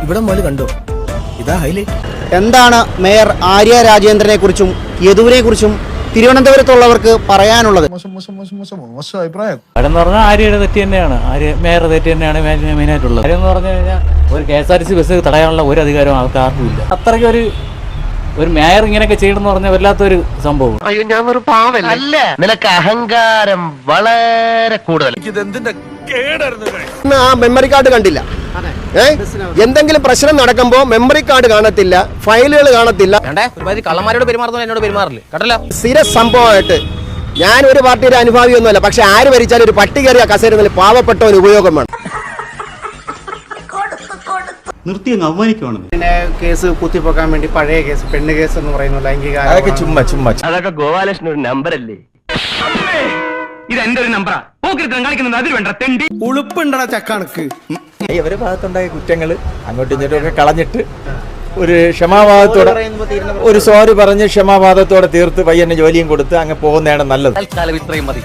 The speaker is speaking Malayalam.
ഇവിടെ മുതൽ കണ്ടോ, ഇതാ ഹൈലൈറ്റ്. എന്താണ് മേയർ ആര്യ രാജേന്ദ്രനെ കുറിച്ചും യദുവിനെ കുറിച്ചും തിരുവനന്തപുരത്തുള്ളവർക്ക് പറയാനുള്ളത്? മോശം അഭിപ്രായം. അതെന്ന് പറഞ്ഞാൽ ആര്യയുടെ തെറ്റ് തന്നെയാണ്, മേയർ തെറ്റ് തന്നെയാണ് മെയിനായിട്ടുള്ളത്. കാര്യം എന്ന് പറഞ്ഞു കഴിഞ്ഞാൽ ഒരു KSRTC ബസ് തടയാനുള്ള ഒരു അധികാരവും ആർക്കും ഇല്ല. അത്രയ്ക്ക് ഒരു മേയർ ഇങ്ങനെയൊക്കെ ചെയ്യണമെന്ന് പറഞ്ഞാൽ വല്ലാത്തൊരു സംഭവം. അയ്യോ, ഞാൻ ഒരു പാവല്ല. നിനക്ക് അഹങ്കാരം വളരെ കൂടുതൽ. ആ മെമ്മറി കാർഡ് കണ്ടില്ല. എന്തെങ്കിലും പ്രശ്നം നടക്കുമ്പോ മെമ്മറി കാർഡ് കാണത്തില്ല, ഫയലുകൾ കാണത്തില്ല. കള്ളന്മാരോട് പെരുമാറുന്നു എന്നോട് പെരുമാറില്ല കേട്ടല്ലോ. സ്ഥിര സംഭവമായിട്ട് ഞാൻ ഒരു പാർട്ടിയുടെ അനുഭാവിയൊന്നുമല്ല, പക്ഷെ ആര് ഭരിച്ചാലും ഒരു പട്ടി കയറിയ കസേര പാവപ്പെട്ട ഒരു ഉപയോഗം വേണം. നിർത്തി അങ്ങ് അവമാനിക്കുവാണ്. പിന്നെ കേസ് കുത്തിപ്പൊക്കാൻ വേണ്ടി പഴയ കേസ്, പെണ്ണ് കേസ് എന്ന് പറയുന്നു, ലൈംഗിക അതൊക്കെ ഗോപാലകൃഷ്ണൻ ഒരു നമ്പറല്ലേ? ഇത് എന്റെ ഒരു നമ്പറാ. കാണിക്കുന്നത് അതിൽ വേണ്ട തെണ്ടി ഉളുപ്പുണ്ടടാ ചക്കണക്ക്. ഇവരുടെ ഭാഗത്തുണ്ടായ കുറ്റങ്ങൾ അങ്ങോട്ടും ഇങ്ങോട്ടും ഒക്കെ കളഞ്ഞിട്ട് ഒരു ക്ഷമാവാദത്തോടെ, ഒരു സോറി പറഞ്ഞ് ക്ഷമാവാദത്തോടെ തീർത്ത് പയ്യന് ജോലിയും കൊടുത്ത് അങ്ങ് പോകുന്നതാണ് നല്ലത്. തൽക്കാലം ഇത്രയും മതി.